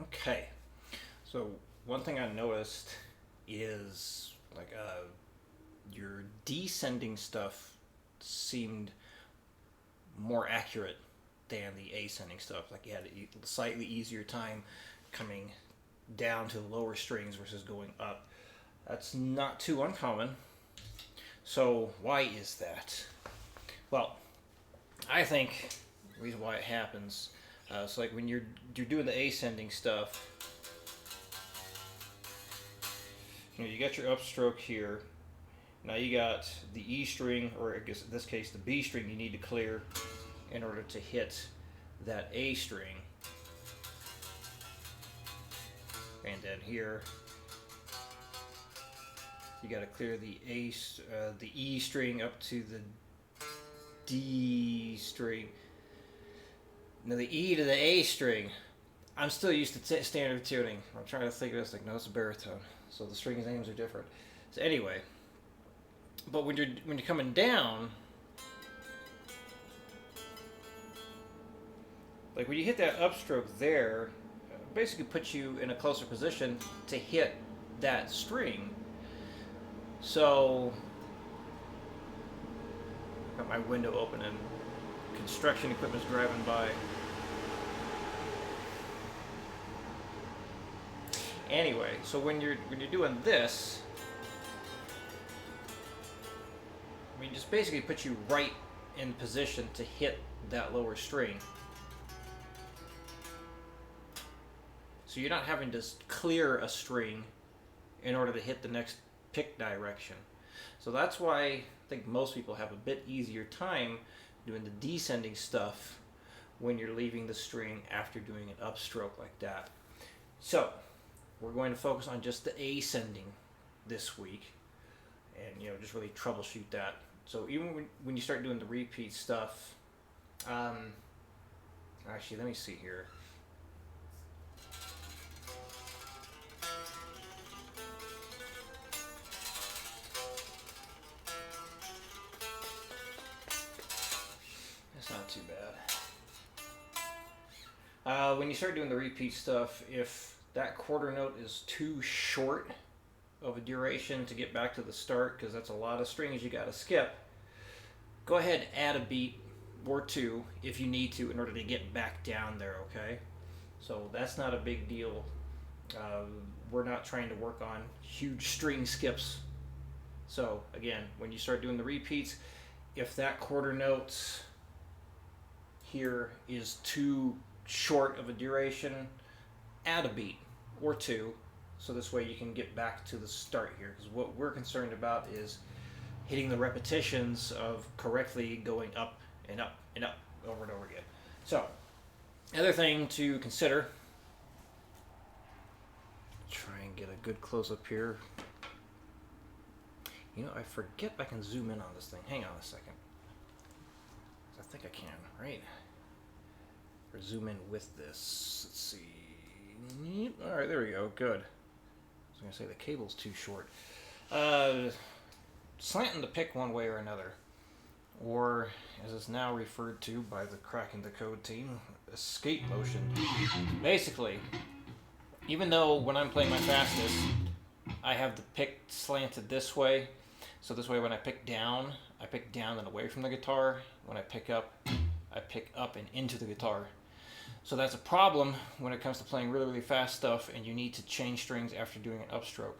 Okay, so one thing I noticed is like your descending stuff seemed more accurate than the ascending stuff. Like you had a slightly easier time coming down to the lower strings versus going up. That's not too uncommon. So why is that? Well, I think the reason why it happens. So like when you're doing the ascending stuff, you got your upstroke here. Now you got the E string, or I guess in this case the B string, you need to clear in order to hit that A string. And then here you got to clear the the E string up to the D string. Now the E to the A string. I'm still used to standard tuning. I'm trying to think of this like, no, it's a baritone, so the string names are different. So anyway, but when you're coming down, like when you hit that upstroke there, basically puts you in a closer position to hit that string. So, got my window open and construction equipment's driving by. Anyway, so when you're doing this, I mean, just basically puts you right in position to hit that lower string. So you're not having to clear a string in order to hit the next pick direction. So that's why I think most people have a bit easier time doing the descending stuff when you're leaving the string after doing an upstroke like that. So we're going to focus on just the ascending this week, and just really troubleshoot that. So even when you start doing the repeat stuff, actually let me see here. That's not too bad. When you start doing the repeat stuff, if that quarter note is too short of a duration to get back to the start, because that's a lot of strings you got to skip, go ahead and add a beat or two if you need to in order to get back down there, okay? So that's not a big deal. We're not trying to work on huge string skips. So again, when you start doing the repeats, if that quarter note here is too short of a duration, add a beat or two, so this way you can get back to the start here, because what we're concerned about is hitting the repetitions of correctly going up and up and up over and over again. So other thing to consider, try and get a good close-up here. I forget I can zoom in on this thing. Hang on a second. I think I can, right? Or zoom in with this. Let's see. All right, there we go. Good. I was going to say the cable's too short. Slanting the pick one way or another, or as it's now referred to by the Cracking the Code team, escape motion. Basically, even though when I'm playing my fastest, I have the pick slanted this way, so this way when I pick down and away from the guitar. When I pick up and into the guitar. So that's a problem when it comes to playing really, really fast stuff and you need to change strings after doing an upstroke.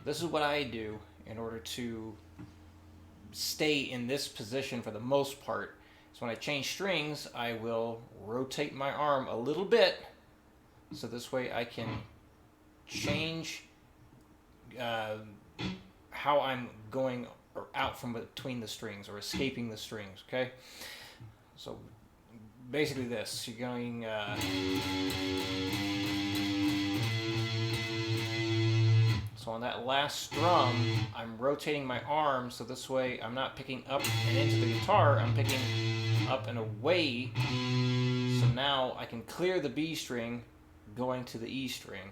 This is what I do in order to stay in this position for the most part. So when I change strings, I will rotate my arm a little bit, so this way I can change how I'm going or out from between the strings or escaping the strings, okay? So basically this, you're going so on that last strum, I'm rotating my arm, so this way I'm not picking up and into the guitar, I'm picking up and away. So now I can clear the B string going to the E string.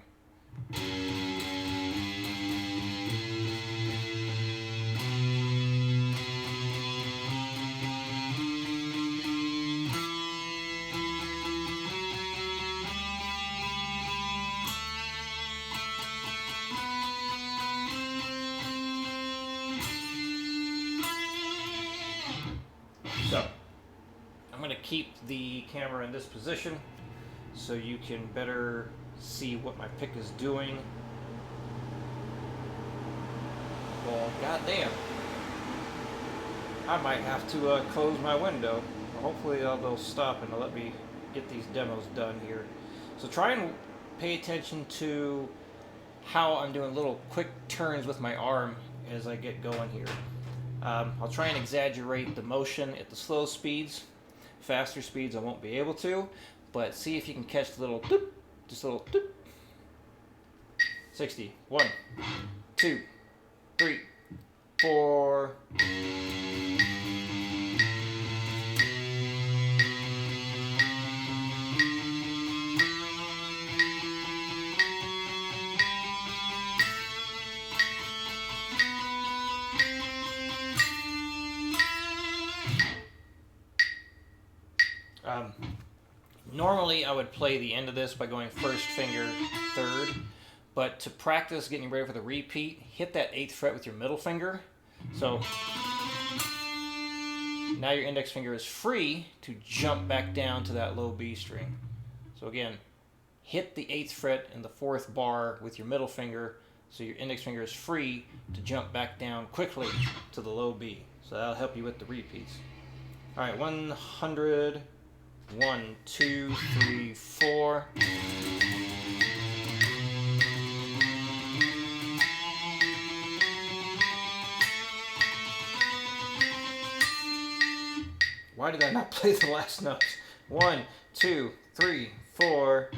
keep the camera in this position so you can better see what my pick is doing. Well, goddamn. I might have to close my window. Hopefully they'll stop and let me get these demos done here. So try and pay attention to how I'm doing little quick turns with my arm as I get going here. I'll try and exaggerate the motion at the slow speeds. Faster speeds I won't be able to, but see if you can catch the little doop, just a little doop. 60. 1, 2, 3, 4. Normally I would play the end of this by going first finger, third, but to practice getting ready for the repeat, hit that 8th fret with your middle finger. So now your index finger is free to jump back down to that low B string. So again, hit the 8th fret in the 4th bar with your middle finger so your index finger is free to jump back down quickly to the low B. So that'll help you with the repeats. All right, 100. 1, 2, 3, 4. Why did I not play the last notes? 1, 2, 3, 4.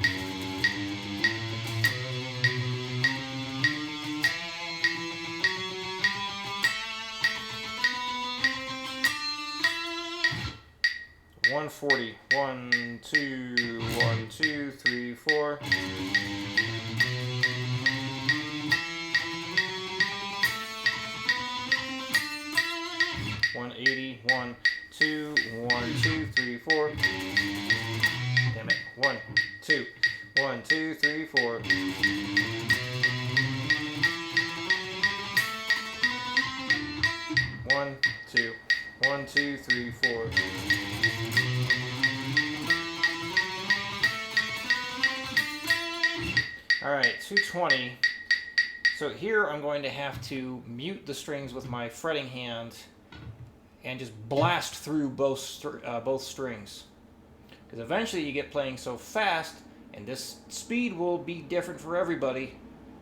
140. 1, 2, 1, 2, 3, 4. 180. 1, 2, 1, 2, 3, 4. Damn it. 1, 2, 1, 2, 3, 4. 1, 2, 1, 2, 3, 4. Alright, 220. So here I'm going to have to mute the strings with my fretting hand and just blast through both strings. Because eventually you get playing so fast, and this speed will be different for everybody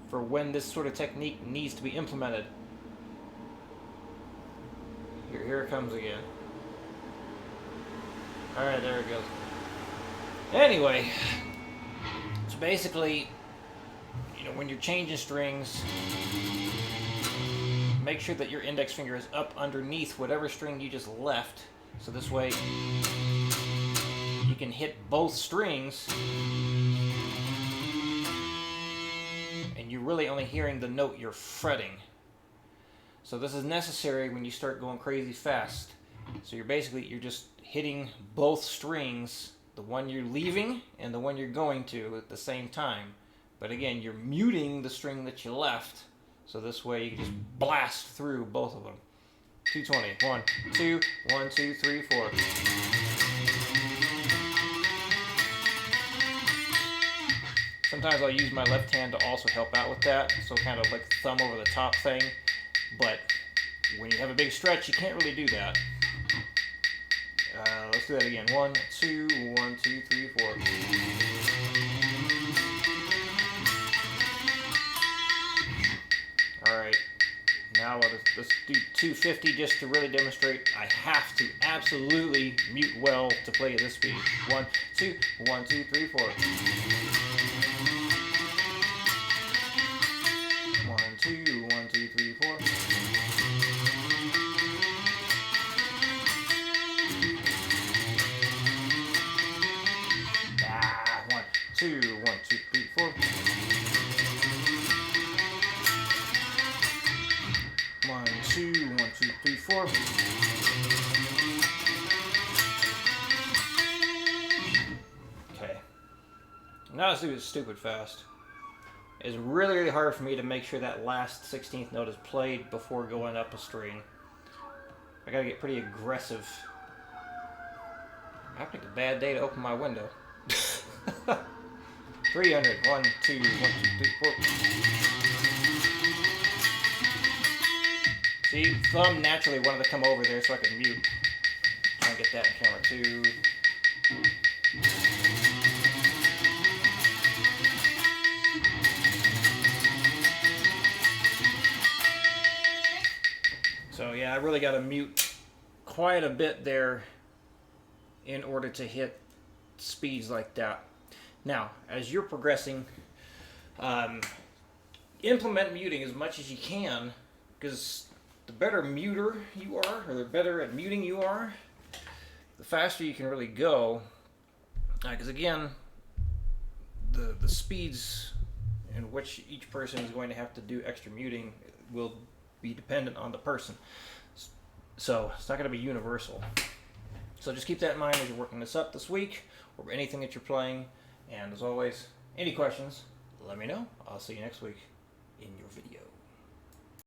for when this sort of technique needs to be implemented. Here it comes again. Alright, there it goes. Anyway, so basically, you know, when you're changing strings, make sure that your index finger is up underneath whatever string you just left. So this way, you can hit both strings, and you're really only hearing the note you're fretting. So this is necessary when you start going crazy fast. So you're just hitting both strings, the one you're leaving and the one you're going to at the same time. But again, you're muting the string that you left. So this way you can just blast through both of them. 220. 1, 2, 1, 2, 3, 4. Sometimes I'll use my left hand to also help out with that. So kind of like thumb over the top thing. But when you have a big stretch, you can't really do that. Let's do that again. 1, 2, 1, 2, 3, 4. Alright, now let's do 250 just to really demonstrate I have to absolutely mute well to play at this speed. 1, 2, 1, 2, 3, 4. 1, 2, 1, 2, 3, 4. 1, 2, 1, 2, 3, 4. 1, 2, 1, 2, 3, 4. Okay. Now let's do it stupid fast. It's really, really hard for me to make sure that last 16th note is played before going up a string. I gotta get pretty aggressive. I picked a bad day to open my window. 300. 1, 2, 1, 2, 3, 4. See, thumb naturally wanted to come over there so I could mute. Try and get that in camera 2. So yeah, I really got to mute quite a bit there in order to hit speeds like that. Now, as you're progressing, implement muting as much as you can, because the better muter you are, or the better at muting you are, the faster you can really go. Because again, the speeds in which each person is going to have to do extra muting will be dependent on the person. So it's not going to be universal. So just keep that in mind as you're working this up this week, or anything that you're playing. And as always, any questions, let me know. I'll see you next week in your video.